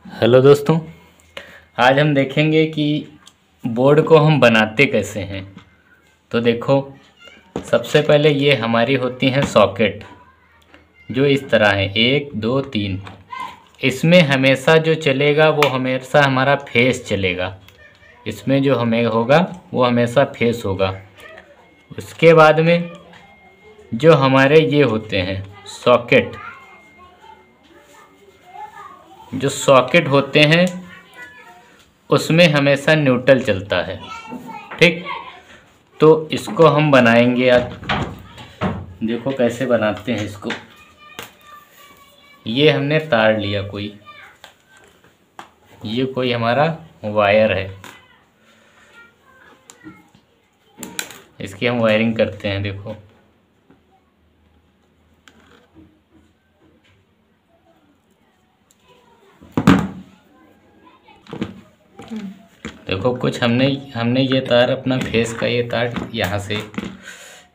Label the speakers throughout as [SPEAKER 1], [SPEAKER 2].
[SPEAKER 1] Hello दोस्तों, आज हम देखेंगे कि बोर्ड को हम बनाते कैसे हैं। तो देखो, सबसे पहले ये हमारी होती हैं सॉकेट, जो इस तरह है 1 2 3। इसमें हमेशा जो चलेगा वो हमेशा हमारा फेस चलेगा। इसमें जो हमें होगा वो हमेशा फेस होगा। उसके बाद में जो हमारे ये होते हैं सॉकेट, जो सॉकेट होते हैं उसमें हमेशा न्यूट्रल चलता है। ठीक, तो इसको हम बनाएंगे। आज देखो कैसे बनाते हैं इसको। ये हमने तार लिया, ये कोई हमारा वायर है। इसकी हम वायरिंग करते हैं। देखो देखो कुछ हमने ये तार, अपना फेस का ये तार यहाँ से,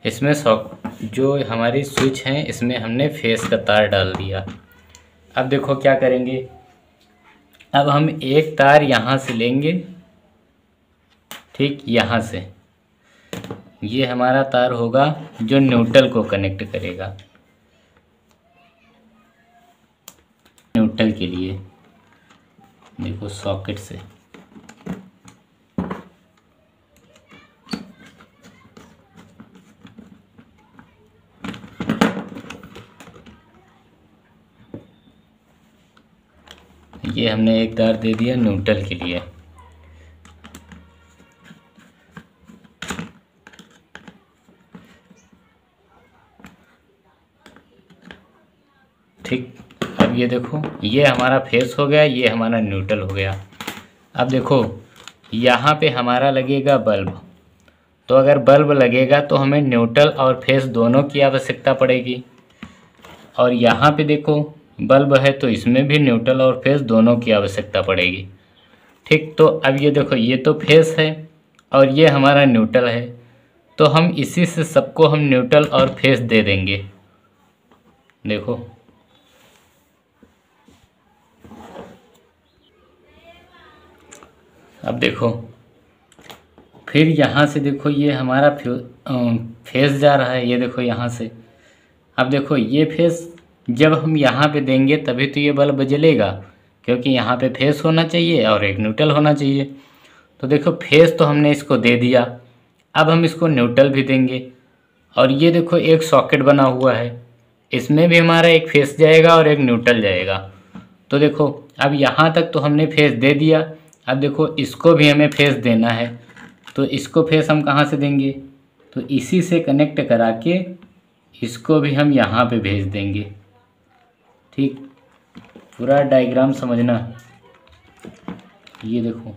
[SPEAKER 1] इसमें जो हमारी स्विच है इसमें हमने फेस का तार डाल दिया। अब देखो क्या करेंगे। अब हम एक तार यहाँ से लेंगे, ठीक, यहाँ से ये हमारा तार होगा जो न्यूट्रल को कनेक्ट करेगा। न्यूट्रल के लिए देखो सॉकेट से ये हमने एक तार दे दिया न्यूट्रल के लिए। ठीक, अब ये देखो, ये हमारा फेस हो गया, ये हमारा न्यूट्रल हो गया। अब देखो यहाँ पे हमारा लगेगा बल्ब। तो अगर बल्ब लगेगा तो हमें न्यूट्रल और फेस दोनों की आवश्यकता पड़ेगी। और यहाँ पे देखो बल्ब है तो इसमें भी न्यूट्रल और फेस दोनों की आवश्यकता पड़ेगी। ठीक, तो अब ये देखो, ये तो फेस है और ये हमारा न्यूट्रल है, तो हम इसी से सबको हम न्यूट्रल और फेस दे देंगे। देखो अब देखो, फिर यहाँ से देखो ये हमारा फेस जा रहा है। ये देखो यहाँ से, अब देखो ये फेस जब हम यहाँ पे देंगे तभी तो ये बल्ब जलेगा, क्योंकि यहाँ पे फेस होना चाहिए और एक न्यूट्रल होना चाहिए। तो देखो फेस तो हमने इसको दे दिया, अब हम इसको न्यूट्रल भी देंगे। और ये देखो एक सॉकेट बना हुआ है, इसमें भी हमारा एक फेस जाएगा और एक न्यूट्रल जाएगा। तो देखो अब यहाँ तक तो हमने फेस दे दिया। अब देखो इसको भी हमें फेस देना है, तो इसको फेस हम कहाँ से देंगे, तो इसी से कनेक्ट करा के इसको भी हम यहाँ पे भेज देंगे। ठीक, पूरा डायग्राम समझना। ये देखो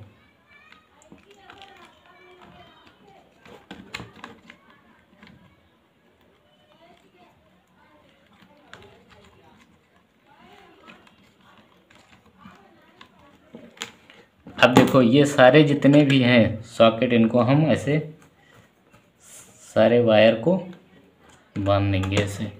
[SPEAKER 1] अब देखो ये सारे जितने भी हैं सॉकेट, इनको हम ऐसे सारे वायर को बांध देंगे ऐसे।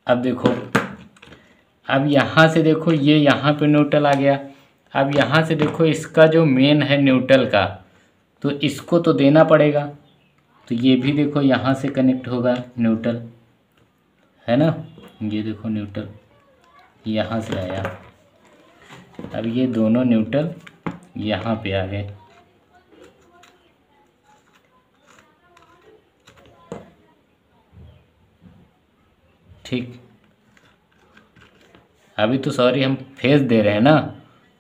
[SPEAKER 1] अब देखो, अब यहाँ से देखो ये यहाँ पे न्यूट्रल आ गया। अब यहाँ से देखो इसका जो मेन है न्यूट्रल का, तो इसको तो देना पड़ेगा। तो ये भी देखो यहाँ से कनेक्ट होगा न्यूट्रल, है ना। ये देखो न्यूट्रल यहाँ से आया। अब ये दोनों न्यूट्रल यहाँ पे आ गए। ठीक, अभी तो सॉरी हम फेस दे रहे हैं ना,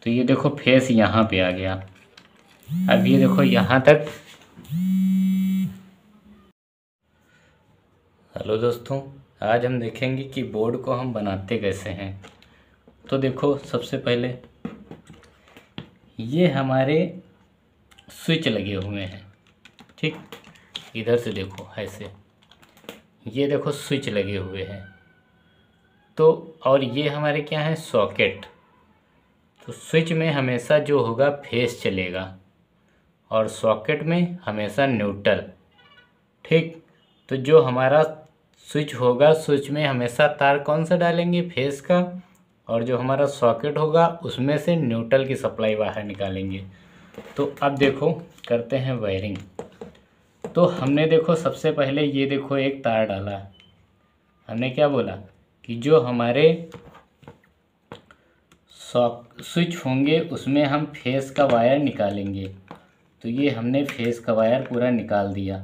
[SPEAKER 1] तो ये देखो फेस यहाँ पे आ गया। अब ये देखो यहाँ तक। हेलो दोस्तों, आज हम देखेंगे कि बोर्ड को हम बनाते कैसे हैं। तो देखो सबसे पहले ये हमारे स्विच लगे हुए हैं। ठीक, इधर से देखो ऐसे, ये देखो स्विच लगे हुए हैं। तो और ये हमारे क्या है, सॉकेट। तो स्विच में हमेशा जो होगा फेस चलेगा और सॉकेट में हमेशा न्यूट्रल। ठीक। तो जो हमारा स्विच होगा, स्विच में हमेशा तार कौन सा डालेंगे, फेस का, और जो हमारा सॉकेट होगा उसमें से न्यूट्रल की सप्लाई बाहर निकालेंगे। तो अब देखो करते हैं वायरिंग। तो हमने देखो सबसे पहले ये देखो एक तार डाला, हमने क्या बोला कि जो हमारे स्विच होंगे उसमें हम फेस का वायर निकालेंगे। तो ये हमने फेस का वायर पूरा निकाल दिया।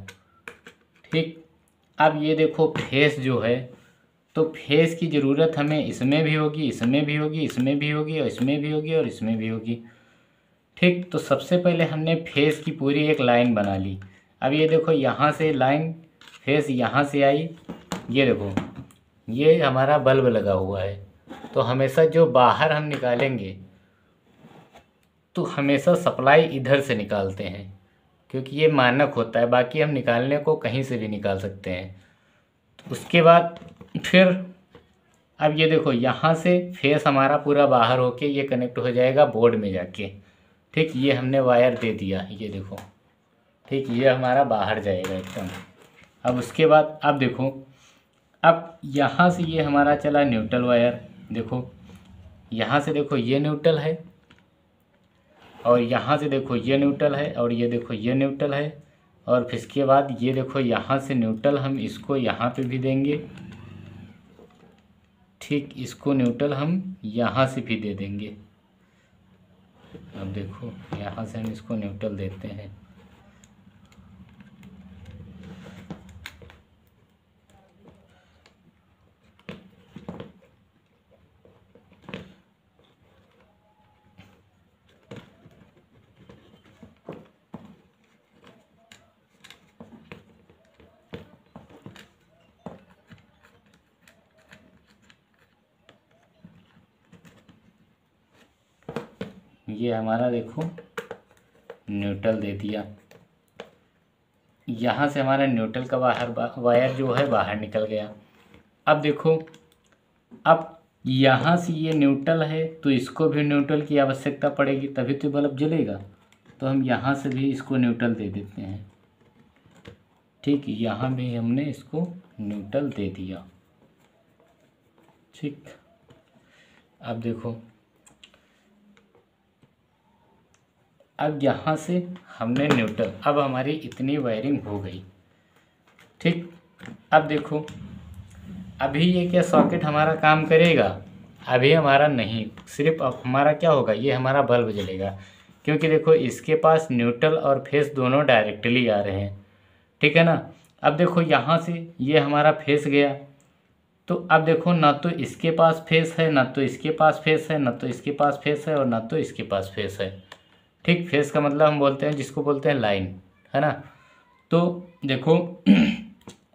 [SPEAKER 1] ठीक। अब ये देखो फेस जो है, तो फेस की ज़रूरत हमें इसमें भी होगी, इसमें भी होगी, इसमें भी होगी, और इसमें भी होगी, और इसमें भी होगी। ठीक। तो सबसे पहले हमने फेस की पूरी एक लाइन बना ली। अब ये देखो यहाँ से लाइन फेस यहाँ से आई, ये देखो ये हमारा बल्ब लगा हुआ है। तो हमेशा जो बाहर हम निकालेंगे तो हमेशा सप्लाई इधर से निकालते हैं, क्योंकि ये मानक होता है। बाकी हम निकालने को कहीं से भी निकाल सकते हैं। तो उसके बाद फिर अब ये देखो यहाँ से फेस हमारा पूरा बाहर होके ये कनेक्ट हो जाएगा बोर्ड में जाके। ठीक। ये हमने वायर दे दिया, ये देखो। ठीक। ये हमारा बाहर जाएगा एकदम। अब उसके बाद अब देखो, अब यहाँ से ये हमारा चला न्यूट्रल वायर। देखो यहाँ से देखो ये न्यूट्रल है, और यहाँ से देखो ये न्यूट्रल है, और ये देखो ये न्यूट्रल है। और फिर इसके बाद ये देखो यहाँ से न्यूट्रल हम इसको यहाँ पे भी देंगे। ठीक। इसको न्यूट्रल हम यहाँ से भी दे देंगे। अब देखो यहाँ से हम इसको न्यूट्रल देते हैं। ये हमारा देखो न्यूट्रल दे दिया। यहाँ से हमारा न्यूट्रल का वायर जो है बाहर निकल गया। अब देखो, अब यहाँ से ये न्यूट्रल है तो इसको भी न्यूट्रल की आवश्यकता पड़ेगी, तभी तो बल्ब जलेगा। तो हम यहाँ से भी इसको न्यूट्रल दे देते हैं। ठीक। यहाँ भी हमने इसको न्यूट्रल दे दिया। ठीक। अब देखो, अब यहाँ से हमने न्यूट्रल, अब हमारी इतनी वायरिंग हो गई। ठीक। अब देखो, अभी ये क्या सॉकेट हमारा काम करेगा? अभी हमारा नहीं, सिर्फ अब हमारा क्या होगा, ये हमारा बल्ब जलेगा। क्योंकि देखो इसके पास न्यूट्रल और फेस दोनों डायरेक्टली आ रहे हैं। ठीक है ना। अब देखो यहाँ से ये हमारा फेस गया, तो अब देखो ना तो इसके पास फेस है, ना तो इसके पास फेस है, ना तो इसके पास फेस है, और ना तो इसके पास फेस है। ठीक। फेस का मतलब हम बोलते हैं, जिसको बोलते हैं लाइन, है ना। तो देखो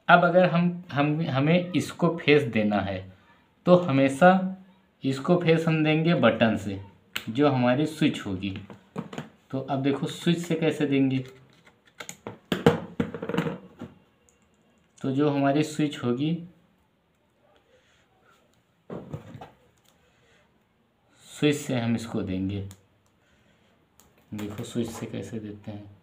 [SPEAKER 1] अब अगर हमें इसको फेस देना है तो हमेशा इसको फेस हम देंगे बटन से, जो हमारी स्विच होगी। तो अब देखो स्विच से कैसे देंगे, तो जो हमारी स्विच होगी, स्विच से हम इसको देंगे। देखो स्विच से कैसे देते हैं।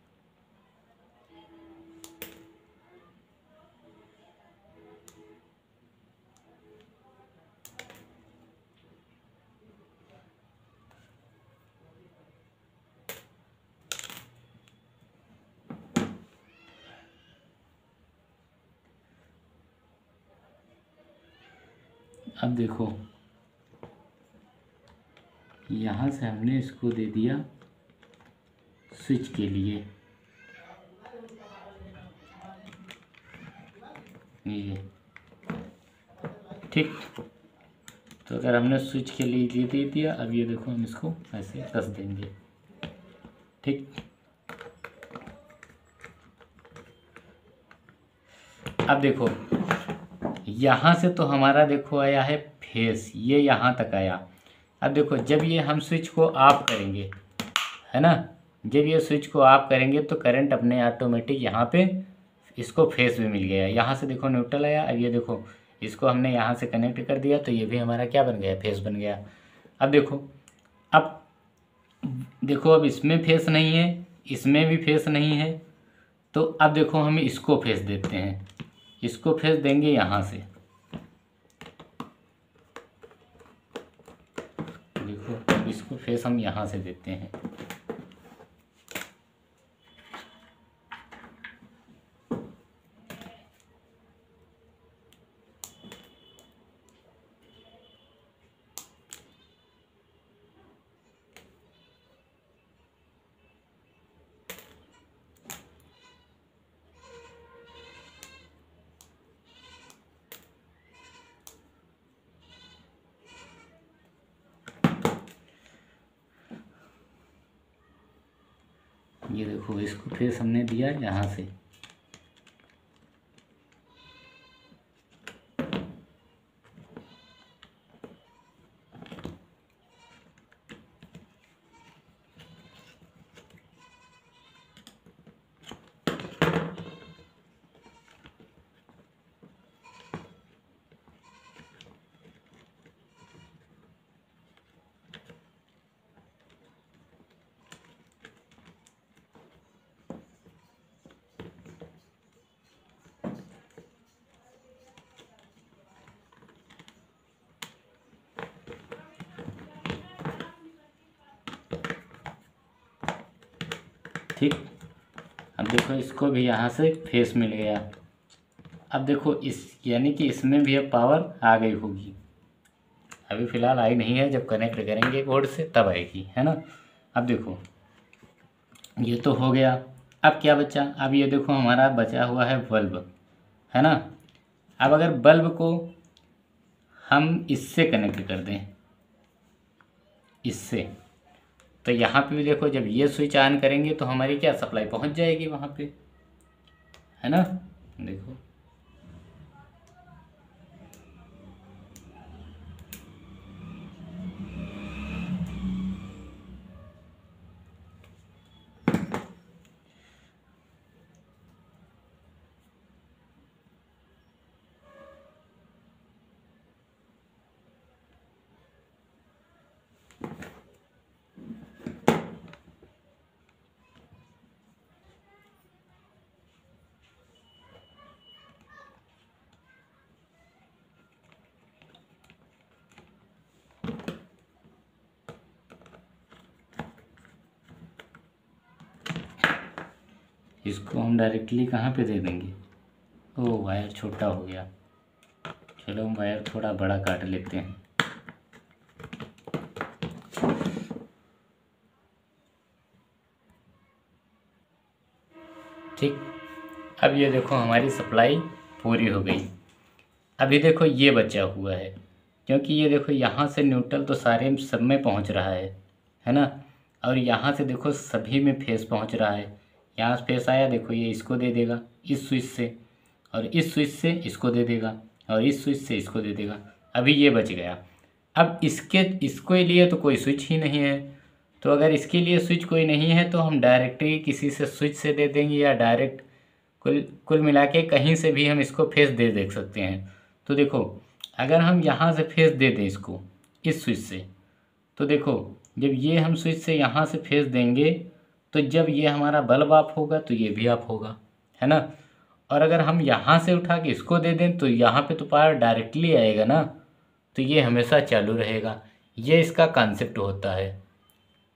[SPEAKER 1] अब देखो यहाँ से हमने इसको दे दिया स्विच के लिए, ये। ठीक। तो अगर हमने स्विच के लिए ये दे दिया, अब ये देखो हम इसको ऐसे कस देंगे। ठीक। अब देखो यहाँ से तो हमारा देखो आया है फेस, ये यहाँ तक आया। अब देखो जब ये हम स्विच को ऑफ करेंगे, है ना, जब ये स्विच को ऑफ करेंगे तो करंट अपने ऑटोमेटिक यहाँ पे इसको फेस भी मिल गया। यहाँ से देखो न्यूट्रल आया। अब ये देखो इसको हमने यहाँ से कनेक्ट कर दिया, तो ये भी हमारा क्या बन गया, फेस बन गया। अब देखो, अब इसमें फेस नहीं है, इसमें भी फेस नहीं है, तो अब देखो हम इसको फेस देते हैं, इसको फेस देंगे यहाँ से, देखो अब इसको फेस हम यहाँ से देते हैं। ये देखो इसको फेस हमने दिया यहाँ से, ठीक। अब देखो इसको भी यहाँ से फेस मिल गया। अब देखो इस यानी कि इसमें भी अब पावर आ गई होगी, अभी फ़िलहाल आई नहीं है, जब कनेक्ट करेंगे बोर्ड से तब आएगी, है ना। अब देखो ये तो हो गया। अब क्या बचा, अब ये देखो हमारा बचा हुआ है बल्ब, है ना। अब अगर बल्ब को हम इससे कनेक्ट कर दें, इससे, तो यहाँ पे भी देखो जब ये स्विच ऑन करेंगे तो हमारी क्या सप्लाई पहुँच जाएगी वहाँ पे, है ना। देखो इसको हम डायरेक्टली कहाँ पे दे देंगे, ओ वायर छोटा हो गया, चलो हम वायर थोड़ा बड़ा काट लेते हैं। ठीक। अब ये देखो हमारी सप्लाई पूरी हो गई। अभी देखो ये बचा हुआ है, क्योंकि ये देखो यहाँ से न्यूट्रल तो सारे सब में पहुँच रहा है ना। और यहाँ से देखो सभी में फेस पहुँच रहा है, यहाँ से फेस आया, देखो ये इसको दे देगा इस स्विच से, और इस स्विच से इसको दे देगा, और इस स्विच से इसको दे देगा। अभी ये बच गया। अब इसको लिए तो कोई स्विच ही नहीं है, तो अगर इसके लिए स्विच कोई नहीं है तो हम डायरेक्टली किसी से स्विच से दे देंगे, या डायरेक्ट कुल मिला के कहीं से भी हम इसको फेस दे देख सकते हैं। तो देखो अगर हम यहाँ से फेस दे दें इसको इस स्विच से, तो देखो जब ये हम स्विच से यहाँ से फेस देंगे तो जब ये हमारा बल्ब ऑफ होगा तो ये भी ऑफ होगा, है ना। और अगर हम यहाँ से उठा के इसको दे दें तो यहाँ पे तो पावर डायरेक्टली आएगा ना, तो ये हमेशा चालू रहेगा। ये इसका कॉन्सेप्ट होता है।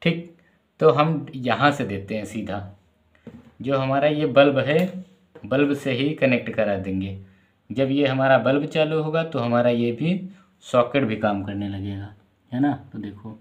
[SPEAKER 1] ठीक, तो हम यहाँ से देते हैं सीधा, जो हमारा ये बल्ब है बल्ब से ही कनेक्ट करा देंगे। जब ये हमारा बल्ब चालू होगा तो हमारा ये भी सॉकेट भी काम करने लगेगा, है ना। तो देखो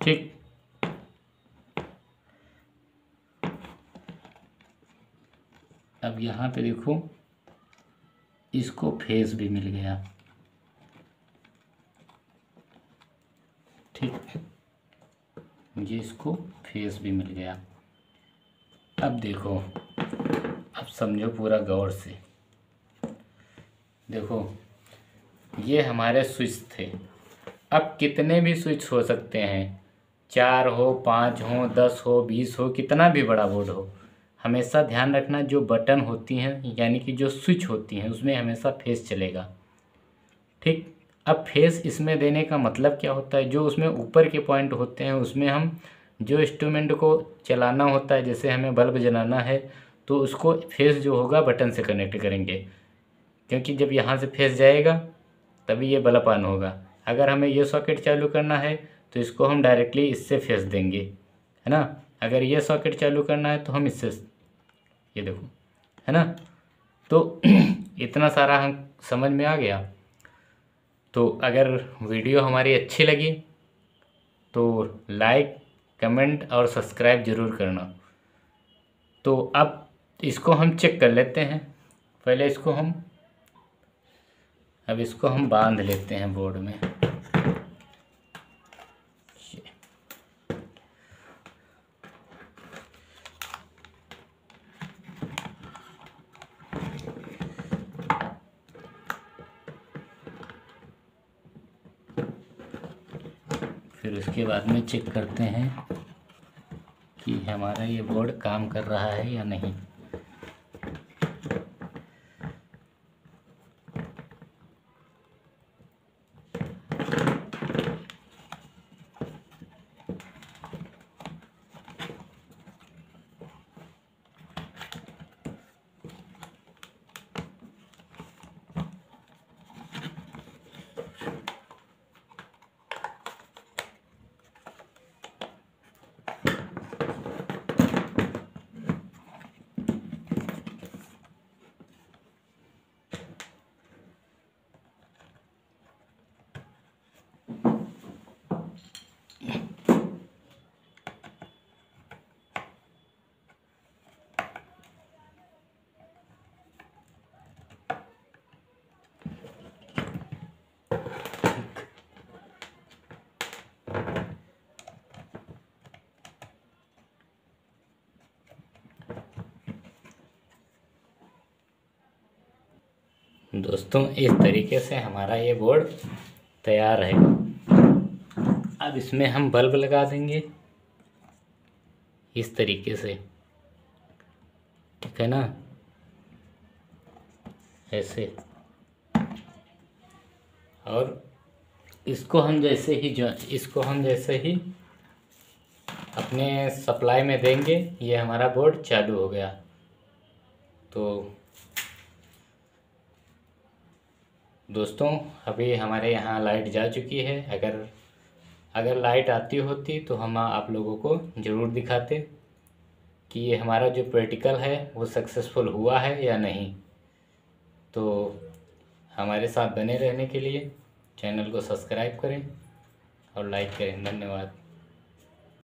[SPEAKER 1] ठीक। अब यहाँ पे देखो इसको फेस भी मिल गया। ठीक, मुझे इसको फेस भी मिल गया। अब देखो, अब समझो पूरा गौर से। देखो ये हमारे स्विच थे। अब कितने भी स्विच हो सकते हैं, 4 हो, 5 हो, 10 हो, 20 हो, कितना भी बड़ा बोर्ड हो, हमेशा ध्यान रखना जो बटन होती हैं यानी कि जो स्विच होती हैं उसमें हमेशा फेस चलेगा। ठीक। अब फेस इसमें देने का मतलब क्या होता है, जो उसमें ऊपर के पॉइंट होते हैं उसमें हम जो इंस्ट्रूमेंट को चलाना होता है, जैसे हमें बल्ब जलाना है तो उसको फेस जो होगा बटन से कनेक्ट करेंगे, क्योंकि जब यहाँ से फेस जाएगा तभी ये बल्ब ऑन होगा। अगर हमें ये सॉकेट चालू करना है तो इसको हम डायरेक्टली इससे फेस देंगे, है ना। अगर ये सॉकेट चालू करना है तो हम इससे, ये देखो, है ना। तो इतना सारा हम समझ में आ गया। तो अगर वीडियो हमारी अच्छी लगी तो लाइक, कमेंट और सब्सक्राइब ज़रूर करना। तो अब इसको हम चेक कर लेते हैं। पहले इसको हम बांध लेते हैं बोर्ड में। फिर उसके बाद में चेक करते हैं कि हमारा ये बोर्ड काम कर रहा है या नहीं। दोस्तों इस तरीके से हमारा ये बोर्ड तैयार है। अब इसमें हम बल्ब लगा देंगे इस तरीके से, ठीक है ना, ऐसे। और इसको हम जैसे ही अपने सप्लाई में देंगे ये हमारा बोर्ड चालू हो गया। तो दोस्तों अभी हमारे यहाँ लाइट जा चुकी है। अगर लाइट आती होती तो हम आप लोगों को ज़रूर दिखाते कि ये हमारा जो प्रैक्टिकल है वो सक्सेसफुल हुआ है या नहीं। तो हमारे साथ बने रहने के लिए चैनल को सब्सक्राइब करें और लाइक करें। धन्यवाद।